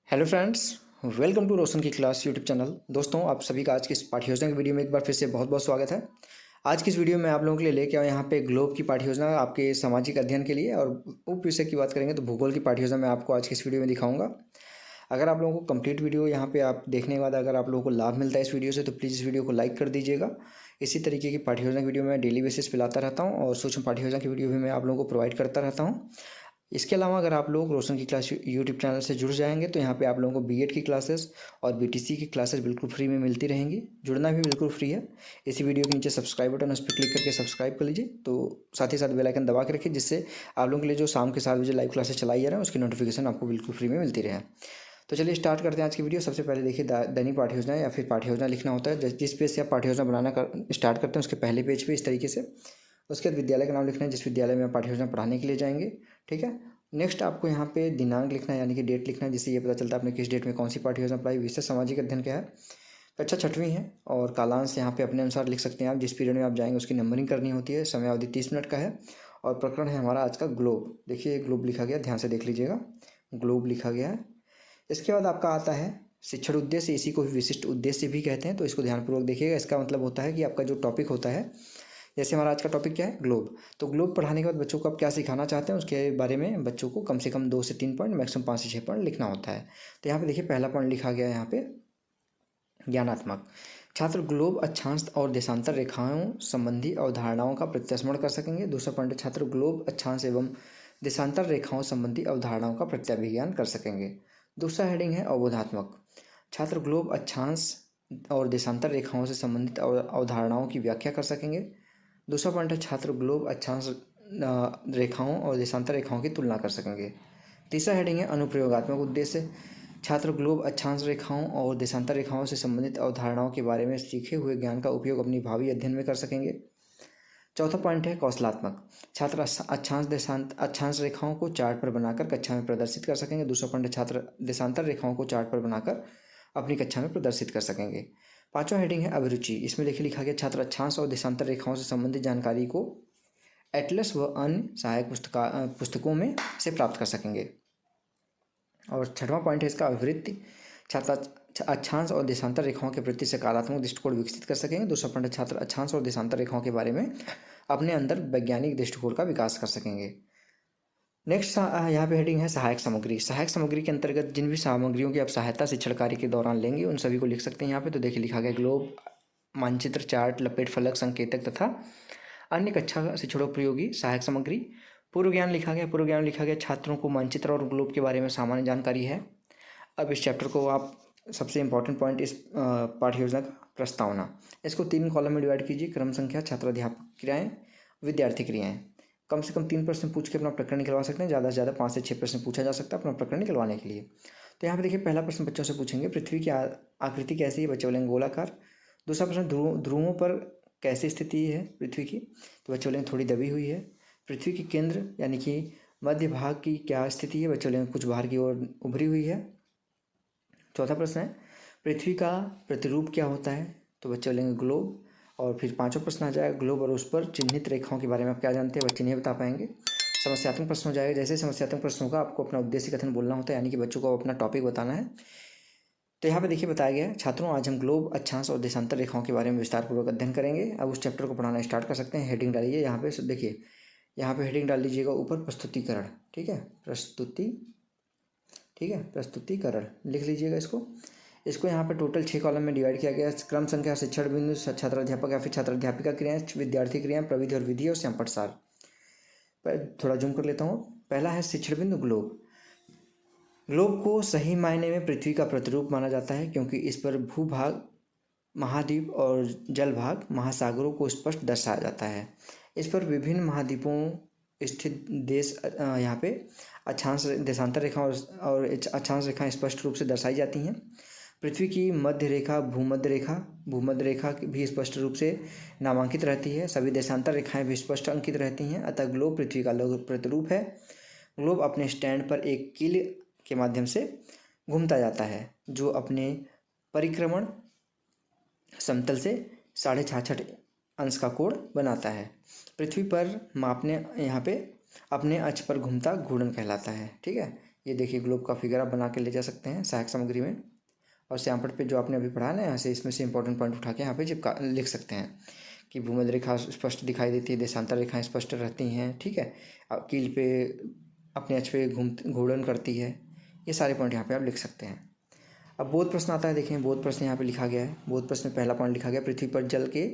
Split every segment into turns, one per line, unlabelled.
Hello friends, welcome to रोशन की class YouTube channel. दोस्तों, आप सभी का आज की इस पाठ्य योजना की वीडियो में एक बार फिर से बहुत बहुत स्वागत है। आज की इस वीडियो में आप लोगों के लिए लेके आया यहाँ पे ग्लोब की पाठ्य योजना आपके सामाजिक अध्ययन के लिए, और उप विषय की बात करेंगे तो भूगोल की पाठ्य योजना मैं आपको आज की इस वीडियो में दिखाऊंगा। अगर आप लोगों को कंप्लीट वीडियो यहाँ पे आप देखने के बाद अगर आप लोगों को लाभ मिलता है इस वीडियो से, तो प्लीज़ इस वीडियो को लाइक कर दीजिएगा। इसी तरीके की पाठ्य योजना की वीडियो मैं डेली बेसिस पे लाता रहता हूँ, और सूक्ष्म पाठ्य योजना की वीडियो भी मैं आप लोगों को प्रोवाइड करता रहता हूँ। इसके अलावा अगर आप लोग रोशन की क्लास यूट्यूब चैनल से जुड़ जाएंगे तो यहाँ पे आप लोगों को बीएड की क्लासेस और बीटीसी की क्लासेस बिल्कुल फ्री में मिलती रहेंगी। जुड़ना भी बिल्कुल फ्री है। इसी वीडियो के नीचे सब्सक्राइब बटन, उस पर क्लिक करके सब्सक्राइब कर लीजिए। तो साथ ही साथ बेल आइकन दबा के रखिए, जिससे आप लोगों के लिए जो शाम के 7 बजे लाइव क्लासेस चलाई जा रहा है उसकी नोटिफिकेशन आपको बिल्कुल फ्री में मिलती रहे। तो चलिए स्टार्ट करते हैं आज की वीडियो। सबसे पहले देखिए, दैनिक पाठ्य योजना या फिर पाठ्य योजना लिखना होता है। जिस पेज से आप पाठ्य योजना बनाना स्टार्ट करते हैं उसके पहले पेज पे इस तरीके से। उसके बाद विद्यालय का नाम लिखना है, जिस विद्यालय में आप पाठ्य योजना पढ़ाने के लिए जाएंगे। ठीक है। नेक्स्ट आपको यहाँ पे दिनांक लिखना है, यानी कि डेट लिखना है, जिससे ये पता चलता है आपने किस डेट में कौन सी पाठ्य योजना पढ़ाई। विषय सामाजिक अध्ययन क्या है, कक्षा 6वीं है। और कालांश यहाँ पे अपने अनुसार लिख सकते हैं आप, जिस पीरियड में आप जाएंगे उसकी नंबरिंग करनी होती है। समय अवधि 30 मिनट का है। और प्रकरण है हमारा आज का ग्लोब। देखिए ग्लोब लिखा गया, ध्यान से देख लीजिएगा, ग्लोब लिखा गया है। इसके बाद आपका आता है शिक्षण उद्देश्य। इसी को विशिष्ट उद्देश्य भी कहते हैं, तो इसको ध्यानपूर्वक देखिएगा। इसका मतलब होता है कि आपका जो टॉपिक होता है, जैसे हमारा आज का टॉपिक क्या है, ग्लोब। तो ग्लोब पढ़ाने के बाद बच्चों को आप क्या सिखाना चाहते हैं उसके बारे में बच्चों को कम से कम 2 से 3 पॉइंट, मैक्सिमम 5 से 6 पॉइंट लिखना होता है। तो यहाँ पे देखिए पहला पॉइंट लिखा गया है यहाँ पे, ज्ञानात्मक। छात्र ग्लोब अक्षांश और देशांतर रेखाओं संबंधी अवधारणाओं का प्रत्यास्मरण कर सकेंगे। दूसरा पॉइंट, छात्र ग्लोब अक्षांश एवं देशांतर रेखाओं संबंधी अवधारणाओं का प्रत्याभिज्ञान कर सकेंगे। दूसरा हेडिंग है अवबोधात्मक। छात्र ग्लोब अक्षांश और देशांतर रेखाओं से संबंधित अवधारणाओं की व्याख्या कर सकेंगे। दूसरा पॉइंट है, छात्र ग्लोब अक्षांश रेखाओं और देशांतर रेखाओं की तुलना कर सकेंगे। तीसरा हेडिंग है अनुप्रयोगात्मक उद्देश्य। छात्र ग्लोब अक्षांश रेखाओं और देशांतर रेखाओं से संबंधित अवधारणाओं के बारे में सीखे हुए ज्ञान का उपयोग अपनी भावी अध्ययन में कर सकेंगे। चौथा पॉइंट है कौशलात्मक। छात्र अक्षांश रेखाओं को चार्ट पर बनाकर कक्षा में प्रदर्शित कर सकेंगे। दूसरा पॉइंट है, छात्र देशांतर रेखाओं को चार्ट पर बनाकर अपनी कक्षा में प्रदर्शित कर सकेंगे। पांचवा हेडिंग है अभिरुचि। इसमें लिखा गया, छात्र अक्षांश और देशांतर रेखाओं से संबंधित जानकारी को एटलस व अन्य सहायक पुस्तकों में से प्राप्त कर सकेंगे। और छठवां पॉइंट है इसका अभिवृत्ति। छात्र अक्षांश और देशांतर रेखाओं के प्रति सकारात्मक दृष्टिकोण विकसित कर सकेंगे। दूसरा पॉइंट है, छात्र अक्षांश और देशांतर रेखाओं के बारे में अपने अंदर वैज्ञानिक दृष्टिकोण का विकास कर सकेंगे। नेक्स्ट यहाँ पे हेडिंग है सहायक सामग्री। सहायक सामग्री के अंतर्गत जिन भी सामग्रियों की आप सहायता शिक्षण कार्य के दौरान लेंगे उन सभी को लिख सकते हैं यहाँ पे। तो देखिए लिखा गया, ग्लोब, मानचित्र, चार्ट, लपेट फलक, संकेतक तथा अन्य कक्षा शिक्षणोपयोगी सहायक सामग्री। पूर्व ज्ञान लिखा गया। पूर्व ज्ञान लिखा गया, छात्रों को मानचित्र और ग्लोब के बारे में सामान्य जानकारी है। अब इस चैप्टर को आप, सबसे इंपॉर्टेंट पॉइंट इस पाठ्य योजना का प्रस्तावना, इसको 3 कॉलम में डिवाइड कीजिए। क्रम संख्या, छात्राध्यापक क्रियाएं, विद्यार्थी क्रियाएं। कम से कम 3 प्रश्न पूछ के अपना प्रकरण निकलवा सकते हैं। ज़्यादा से ज़्यादा 5 से 6 प्रश्न पूछा जा सकता है अपना प्रकरण निकलवाने के लिए। तो यहाँ पे देखिए पहला प्रश्न बच्चों से पूछेंगे, पृथ्वी की आकृति कैसी है? बच्चे बोलेंगे गोलाकार। दूसरा प्रश्न, ध्रुवों पर कैसी स्थिति है पृथ्वी की? तो बच्चे बोलेंगे थोड़ी दबी हुई है। पृथ्वी के केंद्र यानी कि मध्य भाग की क्या स्थिति है? बच्चे बोलेंगे कुछ बाहर की ओर उभरी हुई है। चौथा प्रश्न है, पृथ्वी का प्रतिरूप क्या होता है? तो बच्चे बोलेंगे ग्लोब। और फिर पांचवा प्रश्न आ जाएगा, ग्लोब और उस पर चिन्हित रेखाओं के बारे में आप क्या जानते हैं? बच्चे नहीं बता पाएंगे। समस्यात्मक प्रश्न हो जाएगा। जैसे समस्यात्मक प्रश्न होगा आपको अपना उद्देश्य कथन बोलना होता है, यानी कि बच्चों को अपना टॉपिक बताना है। तो यहाँ पे देखिए बताया गया है, छात्रों आज हम ग्लोब अक्षांश और देशांतर रेखाओं के बारे में विस्तारपूर्वक अध्ययन करेंगे। अब उस चैप्टर को पढ़ाना स्टार्ट कर सकते हैं। हेडिंग डालिए यहाँ पे, देखिए यहाँ पे हेडिंग डाल लीजिएगा ऊपर, प्रस्तुतिकरण। ठीक है, प्रस्तुतिकरण लिख लीजिएगा इसको यहाँ पे टोटल 6 कॉलम में डिवाइड किया गया है। क्रम संख्या, शिक्षण बिंदु, छात्राध्यापक या फिर छात्राध्यापिका क्रियाएं, विद्यार्थी क्रियाएं, प्रविधि और विधि, और श्यामपट सार। थोड़ा जूम कर लेता हूँ। पहला है शिक्षण बिंदु, ग्लोब। ग्लोब को सही मायने में पृथ्वी का प्रतिरूप माना जाता है, क्योंकि इस पर भूभाग, महाद्वीप और जल भाग, महासागरों को स्पष्ट दर्शाया जाता है। इस पर विभिन्न महाद्वीपों स्थित देश यहाँ पे अक्षांश, देशांतर रेखा और अक्षांश रेखाएं स्पष्ट रूप से दर्शाई जाती हैं। पृथ्वी की मध्य रेखा, भूमध्य रेखा भी स्पष्ट रूप से नामांकित रहती है। सभी देशांतर रेखाएं भी स्पष्ट अंकित रहती हैं। अतः ग्लोब पृथ्वी का लघु प्रतिरूप है। ग्लोब अपने स्टैंड पर एक कील के माध्यम से घूमता जाता है, जो अपने परिक्रमण समतल से 66.5 अंश का कोण बनाता है। पृथ्वी पर मापने यहाँ पे अपने अक्ष पर घूमता घूर्णन कहलाता है। ठीक है, ये देखिए ग्लोब का फिगर आप बना के ले जा सकते हैं सहायक सामग्री में। और श्यामपट्ट पे जो आपने अभी पढ़ा ना, यहाँ से इसमें से इंपॉर्टेंट पॉइंट उठा के यहाँ पे चिपका लिख सकते हैं कि भूमध्य रेखा स्पष्ट दिखाई देती है, देशांतर रेखाएं स्पष्ट रहती हैं, ठीक है, कील पे अपने अक्ष पे घूर्णन करती है। ये सारे पॉइंट यहाँ पे आप लिख सकते हैं। अब बोध प्रश्न आता है, देखें बोध प्रश्न यहाँ पे लिखा गया है। बोध प्रश्न में पहला पॉइंट लिखा गया, पृथ्वी पर जल के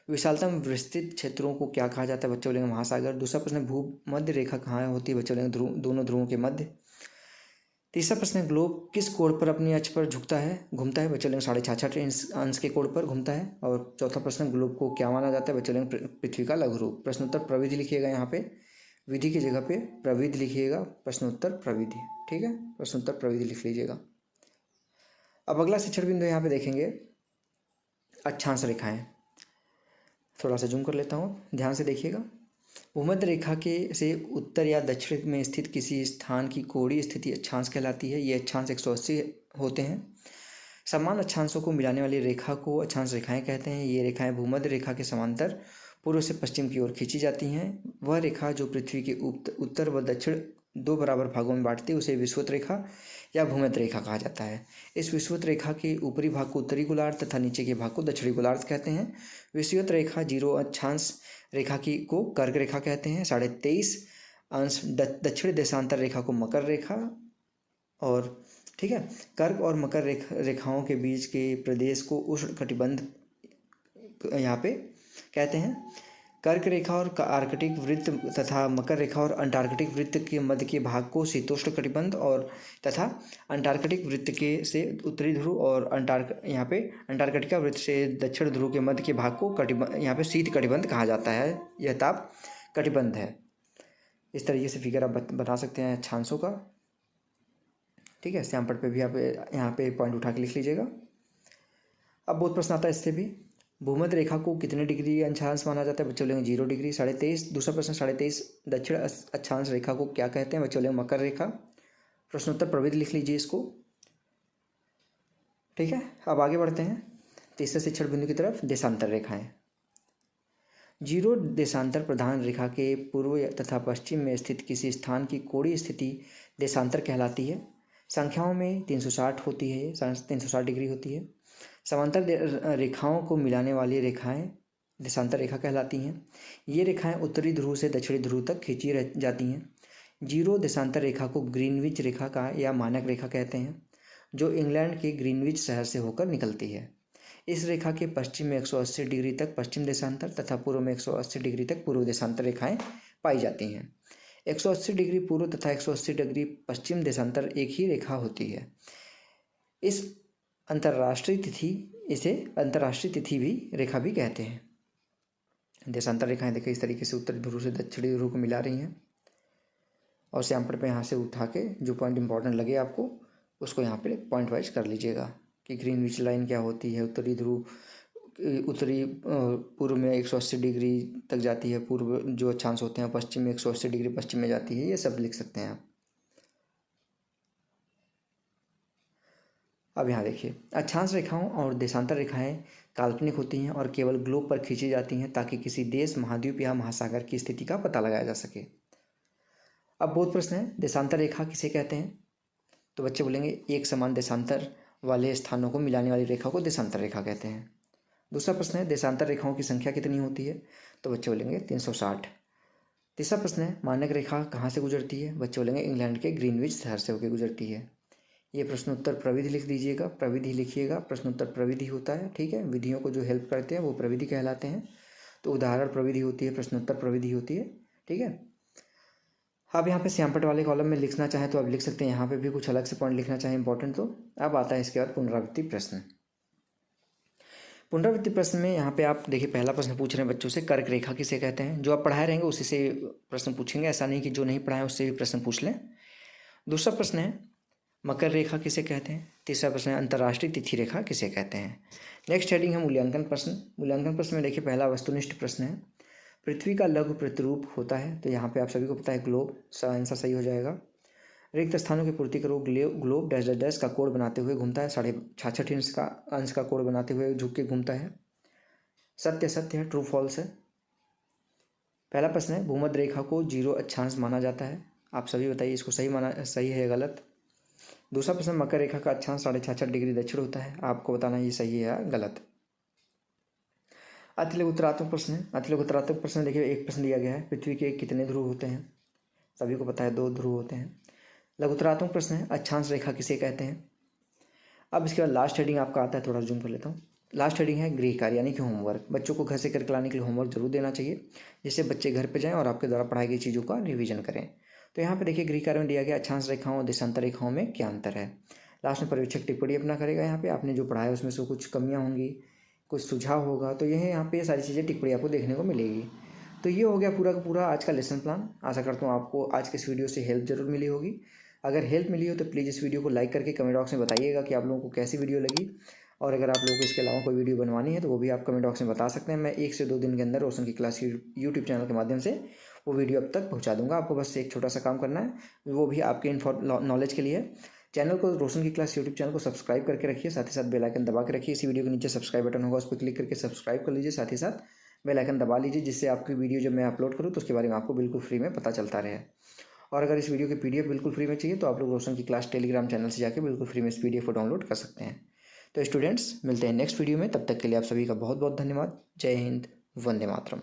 विशालतम विस्तृत क्षेत्रों को क्या कहा जाता है? बच्चे बोलेंगे महासागर। दूसरा प्रश्न, भूमध्य रेखा कहाँ होती है? बच्चे बोलेंगे दोनों ध्रुवों के मध्य। तीसरा प्रश्न, ग्लोब किस कोण पर अपनी अक्ष पर झुकता है, घूमता है? बच्चे बोलेंगे 66.5 अंश के कोण पर घूमता है। और चौथा प्रश्न, ग्लोब को क्या माना जाता है? बच्चे बोलेंगे पृथ्वी का लघु रूप। प्रश्नोत्तर प्रविधि लिखिएगा, यहाँ पे विधि की जगह पे प्रविधि लिखिएगा, प्रश्नोत्तर प्रविधि, ठीक है, प्रश्नोत्तर प्रविधि लिख लीजिएगा। अब अगला शिक्षण बिंदु यहाँ पे देखेंगे अक्षांश रेखाएं। थोड़ा सा जूम कर लेता हूँ, ध्यान से देखिएगा। भूमध्य रेखा के से उत्तर या दक्षिण में स्थित किसी स्थान की कोणीय स्थिति अक्षांश कहलाती है। ये अक्षांश 180 होते हैं। समान अक्षांशों को मिलाने वाली रेखा को अक्षांश रेखाएं कहते हैं। ये रेखाएं भूमध्य रेखा के समांतर पूर्व से पश्चिम की ओर खींची जाती हैं। वह रेखा जो पृथ्वी के उत्तर व दक्षिण दो बराबर भागों में बांटती है उसे विषुवत रेखा या भूमध्य रेखा कहा जाता है। इस विषुवत रेखा के ऊपरी भाग को उत्तरी गोलार्ध तथा नीचे के भाग को दक्षिणी गोलार्ध कहते हैं। विषुवत रेखा 0 अक्षांश रेखा को कर्क रेखा कहते हैं। 23.5 अंश दक्षिण देशांतर रेखा को मकर रेखा, और ठीक है, कर्क और मकर रेखाओं के बीच के प्रदेश को उष्ण कटिबंध यहाँ पे कहते हैं। कर्क रेखा और आर्कटिक वृत्त तथा मकर रेखा और अंटार्कटिक वृत्त के मध्य के भाग को शीतोष्ण कटिबंध और तथा अंटार्कटिक वृत्त के से उत्तरी ध्रुव और यहाँ पे अंटार्कटिका वृत्त से दक्षिण ध्रुव के मध्य के भाग को यहाँ पे शीत कटिबंध कहा जाता है। यह ताप कटिबंध है। इस तरीके से फिगर आप बना सकते हैं अक्षांशों का, ठीक है। श्यामपट्ट पे भी आप यहाँ पे पॉइंट उठा के लिख लीजिएगा। अब बहुत प्रश्न आता है इससे भी, भूमध्य रेखा को कितने डिग्री अक्षांश माना जाता है? बच्चे बोलेंगे 0 डिग्री। 23.5। दूसरा प्रश्न, 23.5 दक्षिण अक्षांश रेखा को क्या कहते हैं? बच्चे बोलेंगे मकर रेखा। प्रश्नोत्तर प्रविधि लिख लीजिए इसको, ठीक है। अब आगे बढ़ते हैं तीसरे शिक्षण बिंदु की तरफ, देशांतर रेखाएं। 0 देशांतर प्रधान रेखा के पूर्व तथा पश्चिम में स्थित किसी स्थान की कोणीय स्थिति देशांतर कहलाती है। संख्याओं में 360 होती है, 360 डिग्री होती है। समांतर रेखाओं को मिलाने वाली रेखाएं देशांतर रेखा कहलाती हैं। ये रेखाएं उत्तरी ध्रुव से दक्षिणी ध्रुव तक खींची जाती हैं। 0 देशांतर रेखा को ग्रीनविच रेखा का या मानक रेखा कहते हैं, जो इंग्लैंड के ग्रीनविच शहर से होकर निकलती है। इस रेखा के पश्चिम में 180 डिग्री तक पश्चिम देशांतर तथा पूर्व में 180 डिग्री तक पूर्व देशांतर रेखाएं पाई जाती हैं। 180 डिग्री पूर्व तथा 180 डिग्री पश्चिम देशांतर एक ही रेखा होती है। इसे अंतर्राष्ट्रीय तिथि भी रेखा भी कहते हैं। देशांतर रेखाएं देखिए इस तरीके से उत्तरी ध्रुव से दक्षिणी ध्रुव को मिला रही हैं। और श्यामपट्ट पे यहाँ से उठा के जो पॉइंट इंपॉर्टेंट लगे आपको उसको यहाँ पे पॉइंट वाइज कर लीजिएगा कि ग्रीनविच लाइन क्या होती है। उत्तरी ध्रुव उत्तरी पूर्व में 180 डिग्री तक जाती है, पूर्व जो अक्षांश होते हैं पश्चिम में 180 डिग्री पश्चिम में जाती है। ये सब लिख सकते हैं आप। अब यहाँ देखिए, अक्षांश रेखाओं और देशांतर रेखाएं काल्पनिक होती हैं और केवल ग्लोब पर खींची जाती हैं ताकि किसी देश, महाद्वीप या महासागर की स्थिति का पता लगाया जा सके। अब बहुत प्रश्न है, देशांतर रेखा किसे कहते हैं? तो बच्चे बोलेंगे एक समान देशांतर वाले स्थानों को मिलाने वाली रेखा को देशांतर रेखा कहते हैं। दूसरा प्रश्न है, देशांतर रेखाओं की संख्या कितनी होती है? तो बच्चे बोलेंगे 360। तीसरा प्रश्न है, मानक रेखा कहाँ से गुजरती है? बच्चे बोलेंगे इंग्लैंड के ग्रीनविच शहर से होकर गुजरती है। ये प्रश्नोत्तर प्रविधि लिख दीजिएगा, प्रविधि लिखिएगा, प्रश्नोत्तर प्रविधि होता है, ठीक है। विधियों को जो हेल्प करते हैं वो प्रविधि कहलाते हैं। तो उदाहरण प्रविधि होती है, प्रश्नोत्तर प्रविधि होती है, ठीक है। अब यहाँ पे श्यामपट्ट वाले कॉलम में लिखना चाहें तो आप लिख सकते हैं, यहाँ पे भी कुछ अलग से पॉइंट लिखना चाहें इंपॉर्टेंट तो। अब आता है इसके बाद पुनरावृत्ति प्रश्न। पुनरावृत्ति प्रश्न में यहाँ पे आप देखिए पहला प्रश्न पूछ रहे हैं बच्चों से, कर्क रेखा किसे कहते हैं? जो आप पढ़ाए रहेंगे उसी से प्रश्न पूछेंगे, ऐसा नहीं कि जो नहीं पढ़ाए उससे भी प्रश्न पूछ लें। दूसरा प्रश्न है, मकर रेखा किसे कहते हैं? तीसरा प्रश्न है, अंतर्राष्ट्रीय तिथि रेखा किसे कहते हैं? नेक्स्ट हेडिंग है मूल्यांकन प्रश्न। मूल्यांकन प्रश्न में देखिए पहला वस्तुनिष्ठ प्रश्न है, पृथ्वी का लघु प्रतिरूप होता है। तो यहाँ पे आप सभी को पता है ग्लोब, आंसर सही हो जाएगा। रिक्त स्थानों की पूर्ति करो, ग्लोब डैश डैश डैश का कोण बनाते हुए घूमता है, 66.5 अंश का कोण बनाते हुए झुक के घूमता है। सत्य सत्य है, ट्रू फॉल्स है। पहला प्रश्न है, भूमध्य रेखा को 0 अक्षांश माना जाता है। आप सभी बताइए इसको सही है या गलत। दूसरा प्रश्न, मकर रेखा का अक्षांश 66.5 डिग्री दक्षिण होता है, आपको बताना ये सही है या गलत। अति लघु उत्तरात्मक प्रश्न है। अति लघु उत्तरात्मक प्रश्न देखिए, एक प्रश्न दिया गया है, पृथ्वी के कितने ध्रुव होते हैं। सभी को पता है 2 ध्रुव होते हैं। लघु उत्तरात्मक प्रश्न है, अक्षांश रेखा किसे कहते हैं। अब इसके बाद लास्ट हेडिंग आपका आता है, थोड़ा जूम कर लेता हूँ। लास्ट हेडिंग है गृह कार्य यानी कि होमवर्क। बच्चों को घर से करके लाने के लिए होमवर्क जरूर देना चाहिए, जिससे बच्चे घर पे जाएं और आपके द्वारा पढ़ाई गई चीज़ों का रिवीजन करें। तो यहाँ पे देखिए गृह कार्य में दिया गया अक्षांश रेखाओं और देशांतर रेखाओं में क्या अंतर है। लास्ट में पर्यवेक्षक टिप्पणी अपना करेगा। यहाँ पे आपने जो पढ़ाया उसमें से कुछ कमियाँ होंगी, कुछ सुझाव होगा, तो यह यहाँ पे सारी चीज़ें टिप्पणी आपको देखने को मिलेगी। तो ये हो गया पूरा का पूरा आज का लेसन प्लान। आशा करता हूँ आपको आज के इस वीडियो से हेल्प जरूर मिली होगी। अगर हेल्प मिली हो तो प्लीज़ इस वीडियो को लाइक करके कमेंट बॉक्स में बताइएगा कि आप लोगों को कैसी वीडियो लगी। और अगर आप लोगों को इसके अलावा कोई वीडियो बनवानी है तो वो भी आप कमेंट बॉक्स में बता सकते हैं। मैं 1 से 2 दिन के अंदर रोशन की क्लास यूट्यूब चैनल के माध्यम से वो वीडियो अब तक पहुँचा दूँगा। आपको बस एक छोटा सा काम करना है, वो भी आपके नॉलेज के लिए। चैनल को, रोशन की क्लास यूट्यूब चैनल को सब्सक्राइब करके रखिए, साथ ही साथ बेल आइकन दबा के रखिए। इसी वीडियो के नीचे सब्सक्राइब बटन होगा, उस पर क्लिक करके सब्सक्राइब कर लीजिए, साथ ही साथ बेल आइकन दबा लीजिए, जिससे आपकी वीडियो जब मैं अपलोड करूँ तो उसके बारे में आपको बिल्कुल फ्री में पता चलता रहे। और अगर इस वीडियो की पीडीएफ बिल्कुल फ्री में चाहिए तो आप लोग रोशन की क्लास टेलीग्राम चैनल से जाकर बिल्कुल फ्री में इस पीडीएफ को डाउनलोड कर सकते हैं। तो स्टूडेंट्स, मिलते हैं नेक्स्ट वीडियो में, तब तक के लिए आप सभी का बहुत बहुत धन्यवाद। जय हिंद, वंदे मातरम।